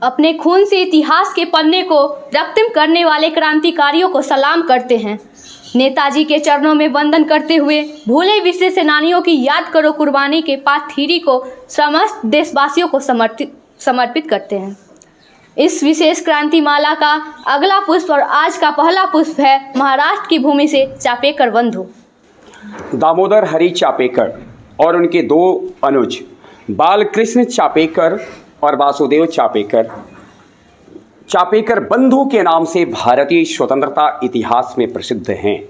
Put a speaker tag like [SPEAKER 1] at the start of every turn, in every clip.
[SPEAKER 1] अपने खून से इतिहास के पन्ने को रक्तिम करने वाले क्रांतिकारियों को सलाम करते हैं। नेताजी के चरणों में वंदन करते हुए भूले बिसरे सेनानियों की याद करो कुर्बानी के पाठ थीरी को समस्त देशवासियों को समर्पित करते हैं। इस विशेष क्रांति माला का अगला पुष्प और आज का पहला पुष्प है महाराष्ट्र की भूमि से चापेकर बंधु
[SPEAKER 2] दामोदर हरी चापेकर और उनके दो अनुज बालकृष्ण चापेकर और वासुदेव चापेकर। चापेकर बंधु के नाम से भारतीय स्वतंत्रता इतिहास में प्रसिद्ध हैं।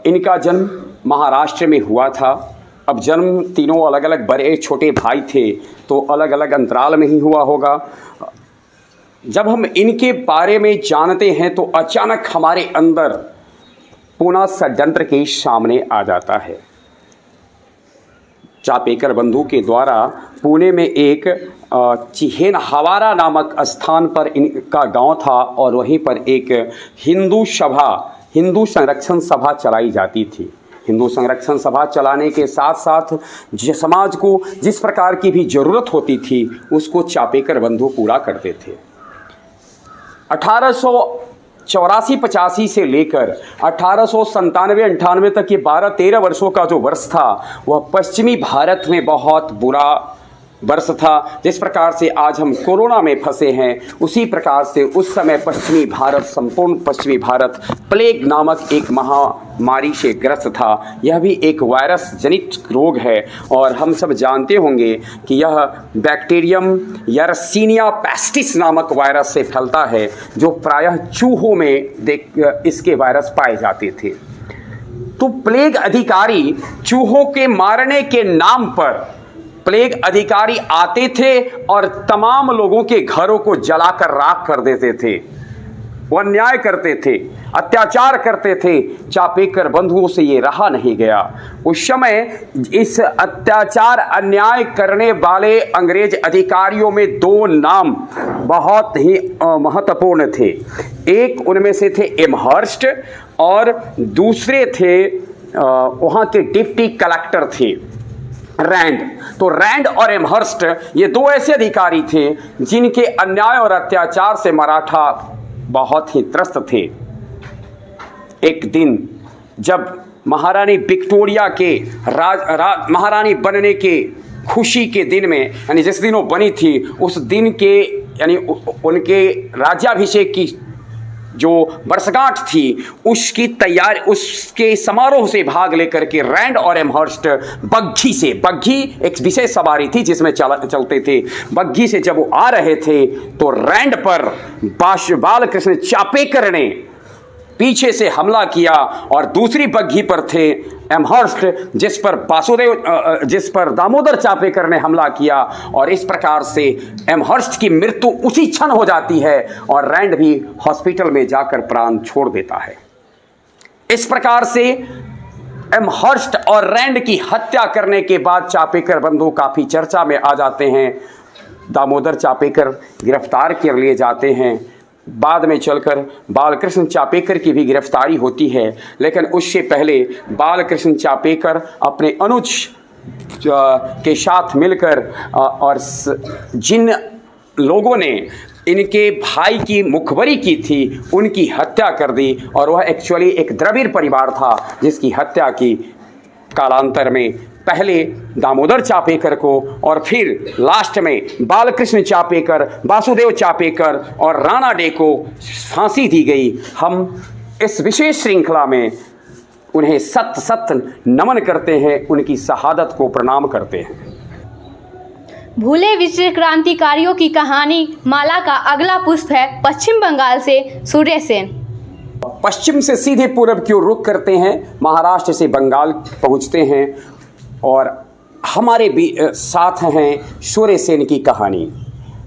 [SPEAKER 2] इनका जन्म महाराष्ट्र में हुआ था। अब जन्म तीनों अलग अलग बड़े छोटे भाई थे तो अलग अलग अंतराल में ही हुआ होगा। जब हम इनके बारे में जानते हैं तो अचानक हमारे अंदर पूना षड्यंत्र के सामने आ जाता है। चापेकर बंधु के द्वारा पुणे में एक चिहेन हवारा नामक स्थान पर इनका गांव था और वहीं पर एक हिंदू संरक्षण सभा चलाई जाती थी। हिंदू संरक्षण सभा चलाने के साथ साथ समाज को जिस प्रकार की भी जरूरत होती थी उसको चापेकर बंधु पूरा करते थे। 1884-85 से लेकर 1897-98 तक ये 12-13 वर्षों का जो वर्ष था वह पश्चिमी भारत में बहुत बुरा वर्ष था। जिस प्रकार से आज हम कोरोना में फंसे हैं उसी प्रकार से उस समय संपूर्ण पश्चिमी भारत प्लेग नामक एक महामारी से ग्रस्त था। यह भी एक वायरस जनित रोग है और हम सब जानते होंगे कि यह बैक्टीरियम यर्सीनिया पेस्टिस नामक वायरस से फैलता है जो प्रायः चूहों में इसके वायरस पाए जाते थे। तो प्लेग अधिकारी चूहों के मारने के नाम पर प्लेग अधिकारी आते थे और तमाम लोगों के घरों को जलाकर राख कर देते थे। वह अन्याय करते थे, अत्याचार करते थे। चापेकर बंधुओं से ये रहा नहीं गया। उस समय इस अत्याचार अन्याय करने वाले अंग्रेज अधिकारियों में दो नाम बहुत ही महत्वपूर्ण थे। एक उनमें से थे एमहर्स्ट और दूसरे थे वहाँ के डिप्टी कलेक्टर थे रैंड। तो रैंड और एमहर्स्ट ये दो ऐसे अधिकारी थे जिनके अन्याय और अत्याचार से मराठा बहुत ही त्रस्त थे। एक दिन जब महारानी विक्टोरिया के महारानी बनने के खुशी के दिन में यानी जिस दिन वो बनी थी उस दिन के यानी उनके राज्याभिषेक की जो वर्षगांठ थी उसकी तैयारी उसके समारोह से भाग लेकर के रैंड और एमहर्स्ट बग्घी एक विशेष सवारी थी जिसमें चलते थे। बग्घी से जब वो आ रहे थे तो रैंड पर बालकृष्ण चापेकर ने पीछे से हमला किया और दूसरी बग्घी पर थे एमहर्स्ट जिस पर दामोदर चापेकर ने हमला किया और इस प्रकार से एमहर्स्ट की मृत्यु उसी क्षण हो जाती है और रैंड भी हॉस्पिटल में जाकर प्राण छोड़ देता है। इस प्रकार से एमहर्स्ट और रैंड की हत्या करने के बाद चापेकर बंधु काफी चर्चा में आ जाते हैं। दामोदर चापेकर गिरफ्तार कर लिए जाते हैं। बाद में चलकर बालकृष्ण चापेकर की भी गिरफ्तारी होती है, लेकिन उससे पहले बालकृष्ण चापेकर अपने अनुज के साथ मिलकर और जिन लोगों ने इनके भाई की मुखबरी की थी उनकी हत्या कर दी और वह एक्चुअली एक द्रविड़ परिवार था जिसकी हत्या की कालांतर में पहले दामोदर चापेकर को और फिर लास्ट में बालकृष्ण चापेकर, वासुदेव चापेकर और राणा डे को फांसी दी गई। हम इस विशेष श्रृंखला में उन्हें सत नमन करते हैं, उनकी शहादत को प्रणाम करते हैं।
[SPEAKER 1] भूले बिसरे क्रांतिकारियों की कहानी माला का अगला पुष्प है पश्चिम बंगाल से सूर्य सेन।
[SPEAKER 2] पश्चिम से सीधे पूर्व की ओर रुख करते हैं, महाराष्ट्र से बंगाल पहुंचते हैं और हमारे भी साथ हैं सूर्य सेन की कहानी।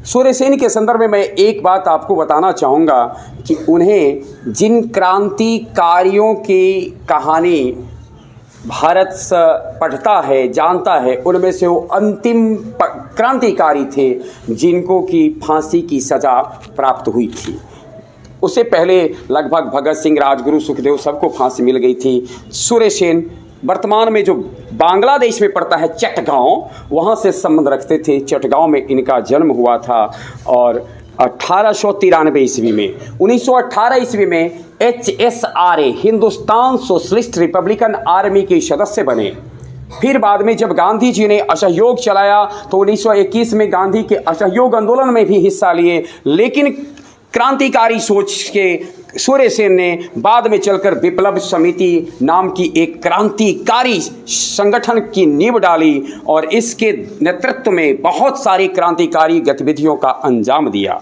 [SPEAKER 2] सूर्य सेन के संदर्भ में मैं एक बात आपको बताना चाहूँगा कि उन्हें जिन क्रांतिकारियों की कहानी भारत पढ़ता है जानता है उनमें से वो अंतिम क्रांतिकारी थे जिनको की फांसी की सज़ा प्राप्त हुई थी। उससे पहले लगभग भगत सिंह, राजगुरु, सुखदेव सबको फांसी मिल गई थी। सूर्य सेन वर्तमान में जो बांग्लादेश में पड़ता है चटगांव, वहाँ से संबंध रखते थे। चटगांव में इनका जन्म हुआ था और 1893 ईस्वी में 1918 ईस्वी में HSRA Hindustan socialist Republican army के सदस्य बने। फिर बाद में जब गांधी जी ने असहयोग चलाया तो 1921 में गांधी के असहयोग आंदोलन में भी हिस्सा लिए, लेकिन क्रांतिकारी सोच के सूर्य सेन ने बाद में चलकर विप्लव समिति नाम की एक क्रांतिकारी संगठन की नींव डाली और इसके नेतृत्व में बहुत सारी क्रांतिकारी गतिविधियों का अंजाम दिया।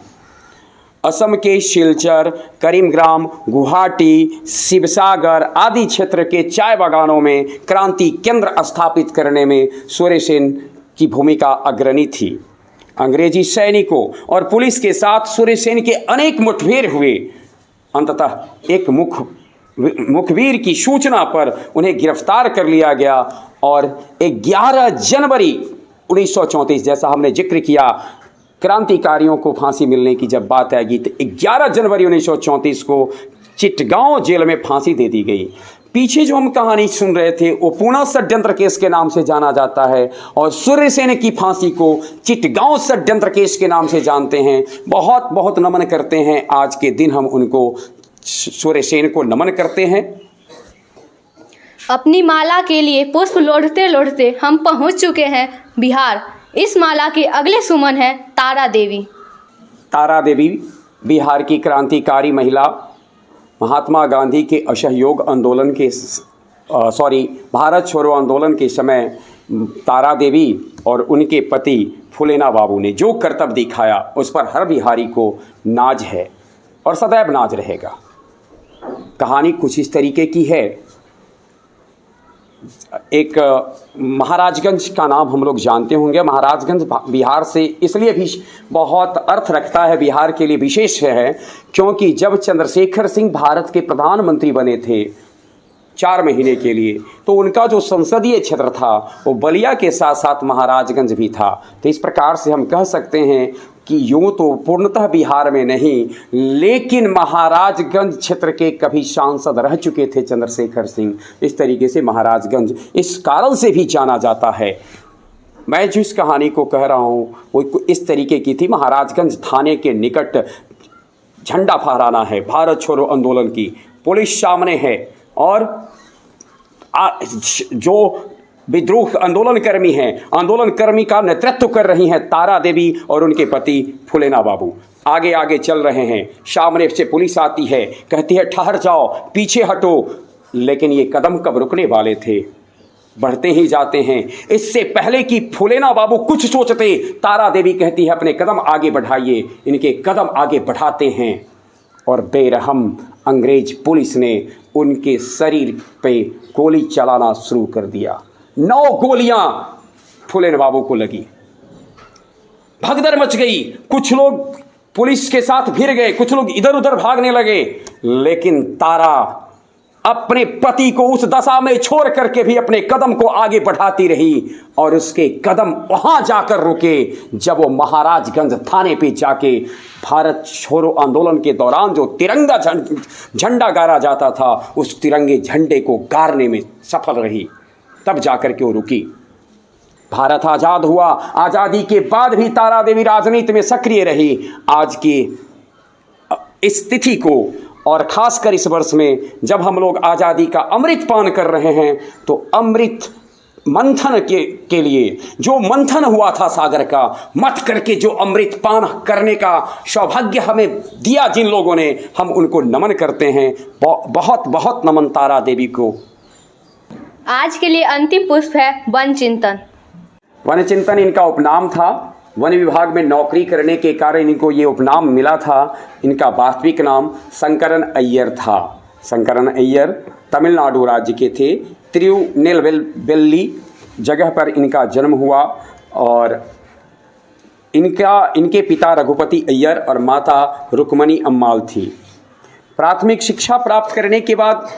[SPEAKER 2] असम के सिलचर, करीमग्राम, गुवाहाटी, शिवसागर आदि क्षेत्र के चाय बागानों में क्रांति केंद्र स्थापित करने में सूर्य सेन की भूमिका अग्रणी थी। अंग्रेजी सैनिकों और पुलिस के साथ सूर्य सेन के अनेक मुठभेड़ हुए। अंततः एक मुखबिर की सूचना पर उन्हें गिरफ्तार कर लिया गया और 11 जनवरी 1934, जैसा हमने जिक्र किया, क्रांतिकारियों को फांसी मिलने की जब बात आएगी तो 11 जनवरी 1934 को चिटगांव जेल में फांसी दे दी गई। पीछे जो हम कहानी सुन रहे थे वो पूना षड्यंत्र केस के नाम से जाना जाता है और सूर्य सेन की फांसी को चिटगांव षड्यंत्र केस के नाम से जानते हैं। बहुत बहुत नमन करते हैं। आज के दिन हम उनको, सूर्य सेन को नमन करते हैं।
[SPEAKER 1] अपनी माला के लिए पुष्प लोढ़ते लोढ़ते हम पहुंच चुके हैं बिहार। इस माला के अगले सुमन है तारा देवी।
[SPEAKER 2] तारा देवी बिहार की क्रांतिकारी महिला, महात्मा गांधी के असहयोग आंदोलन के भारत छोड़ो आंदोलन के समय तारा देवी और उनके पति फुलेना बाबू ने जो करतब दिखाया उस पर हर बिहारी को नाज है और सदैव नाज रहेगा। कहानी कुछ इस तरीके की है। एक महाराजगंज का नाम हम लोग जानते होंगे। महाराजगंज बिहार से इसलिए भी बहुत अर्थ रखता है, बिहार के लिए विशेष है, क्योंकि जब चंद्रशेखर सिंह भारत के प्रधानमंत्री बने थे 4 महीने के लिए, तो उनका जो संसदीय क्षेत्र था वो बलिया के साथ साथ महाराजगंज भी था। तो इस प्रकार से हम कह सकते हैं कि यूँ तो पूर्णतः बिहार में नहीं, लेकिन महाराजगंज क्षेत्र के कभी सांसद रह चुके थे चंद्रशेखर सिंह। इस तरीके से महाराजगंज इस कारण से भी जाना जाता है। मैं जिस कहानी को कह रहा हूँ वो इस तरीके की थी। महाराजगंज थाने के निकट झंडा फहराना है भारत छोड़ो आंदोलन की, पुलिस सामने है और जो विद्रोह आंदोलनकर्मी हैं, आंदोलनकर्मी का नेतृत्व कर रही हैं तारा देवी और उनके पति फुलेना बाबू। आगे आगे चल रहे हैं, सामने से पुलिस आती है, कहती है ठहर जाओ, पीछे हटो, लेकिन ये कदम कब रुकने वाले थे, बढ़ते ही जाते हैं। इससे पहले कि फुलेना बाबू कुछ सोचते, तारा देवी कहती है अपने कदम आगे बढ़ाइए। इनके कदम आगे बढ़ाते हैं और बेरहम अंग्रेज पुलिस ने उनके शरीर पे गोली चलाना शुरू कर दिया। 9 गोलियां फुलेना बाबू को लगी। भगदड़ मच गई। कुछ लोग पुलिस के साथ भिड़ गए, कुछ लोग इधर उधर भागने लगे, लेकिन तारा अपने पति को उस दशा में छोड़ करके भी अपने कदम को आगे बढ़ाती रही और उसके कदम वहां जाकर रुके जब वो महाराजगंज थाने पे जाके भारत छोड़ो आंदोलन के दौरान जो तिरंगा झंडा गाड़ा जाता था उस तिरंगे झंडे को गाड़ने में सफल रही। तब जाकर के वो रुकी। भारत आज़ाद हुआ। आज़ादी के बाद भी तारा देवी राजनीति में सक्रिय रही। आज की इस तिथि को और खासकर इस वर्ष में जब हम लोग आज़ादी का अमृत पान कर रहे हैं तो अमृत मंथन के लिए जो मंथन हुआ था सागर का, मत करके जो अमृत पान करने का सौभाग्य हमें दिया जिन लोगों ने, हम उनको नमन करते हैं। बहुत बहुत नमन तारा देवी को।
[SPEAKER 1] आज के लिए अंतिम पुष्प है वन चिंतन।
[SPEAKER 2] वन चिंतन इनका उपनाम था। वन विभाग में नौकरी करने के कारण इनको ये उपनाम मिला था। इनका वास्तविक नाम शंकरन अय्यर था। शंकरन अय्यर तमिलनाडु राज्य के थे। तिरुनेलवेली जगह पर इनका जन्म हुआ और इनके पिता रघुपति अय्यर और माता रुक्मणी अम्माल थी। प्राथमिक शिक्षा प्राप्त करने के बाद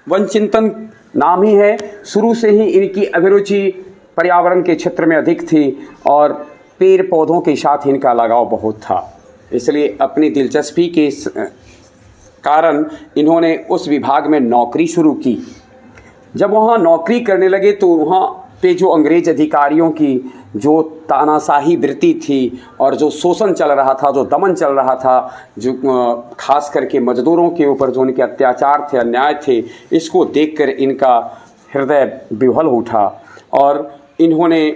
[SPEAKER 2] वन चिंतन नाम ही है। शुरू से ही इनकी अभिरुचि पर्यावरण के क्षेत्र में अधिक थी और पेड़ पौधों के साथ इनका लगाव बहुत था। इसलिए अपनी दिलचस्पी के कारण इन्होंने उस विभाग में नौकरी शुरू की। जब वहाँ नौकरी करने लगे तो वहाँ पे जो अंग्रेज अधिकारियों की जो तानाशाही वृत्ति थी और जो शोषण चल रहा था, जो दमन चल रहा था, जो खास करके मजदूरों के ऊपर जो उनके अत्याचार थे, अन्याय थे, इसको देखकर इनका हृदय विह्वल उठा और इन्होंने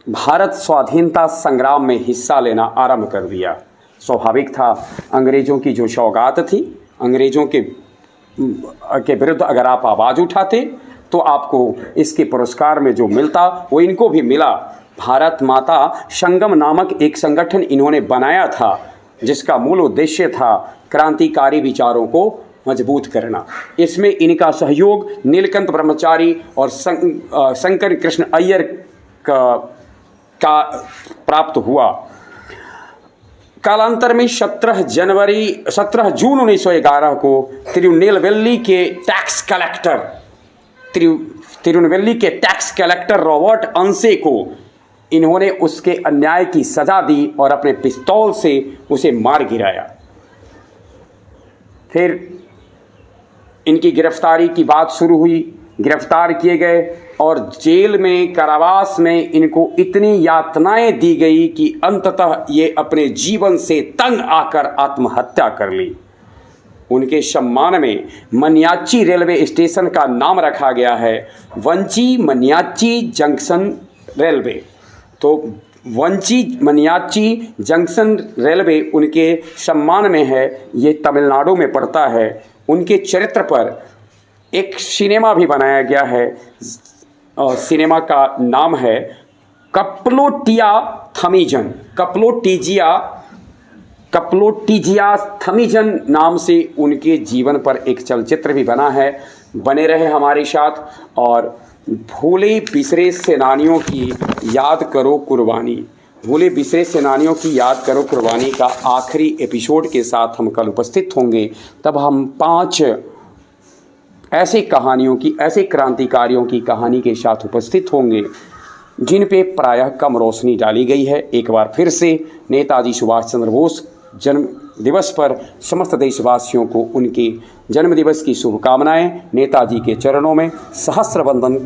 [SPEAKER 2] भारत स्वाधीनता संग्राम में हिस्सा लेना आरंभ कर दिया। स्वाभाविक था, अंग्रेज़ों की जो सौगात थी, अंग्रेज़ों के विरुद्ध अगर आप आवाज़ उठाते तो आपको इसके पुरस्कार में जो मिलता वो इनको भी मिला। भारत माता संगम नामक एक संगठन इन्होंने बनाया था जिसका मूल उद्देश्य था क्रांतिकारी विचारों को मजबूत करना। इसमें इनका सहयोग नीलकंठ ब्रह्मचारी और शंकर कृष्ण अय्यर का प्राप्त हुआ। कालांतर में 17 जून 1911 को तिरुनेलवेली के टैक्स कलेक्टर रॉबर्ट अंसे को इन्होंने उसके अन्याय की सजा दी और अपने पिस्तौल से उसे मार गिराया। फिर इनकी गिरफ्तारी की बात शुरू हुई, गिरफ्तार किए गए और जेल में, कारावास में इनको इतनी यातनाएं दी गई कि अंततः ये अपने जीवन से तंग आकर आत्महत्या कर ली। उनके सम्मान में मनियाच्ची रेलवे स्टेशन का नाम रखा गया है वंची मनियाच्ची जंक्शन रेलवे। तो वंची मनियाच्ची जंक्शन रेलवे उनके सम्मान में है, ये तमिलनाडु में पड़ता है। उनके चरित्र पर एक सिनेमा भी बनाया गया है, सिनेमा का नाम है कप्लोटिया थमीजन नाम से उनके जीवन पर एक चलचित्र भी बना है। बने रहे हमारे साथ और भूले बिसरे सेनानियों की याद करो कुर्बानी, भूले बिसरे सेनानियों की याद करो कुर्बानी का आखिरी एपिसोड के साथ हम कल उपस्थित होंगे। तब हम 5 ऐसे कहानियों की, ऐसे क्रांतिकारियों की कहानी के साथ उपस्थित होंगे जिन पे प्रायः कम रोशनी डाली गई है। एक बार फिर से नेताजी सुभाष चंद्र बोस जन्म दिवस पर समस्त देशवासियों को उनके जन्म दिवस की शुभकामनाएं। नेताजी के चरणों में सहस्त्र वंदन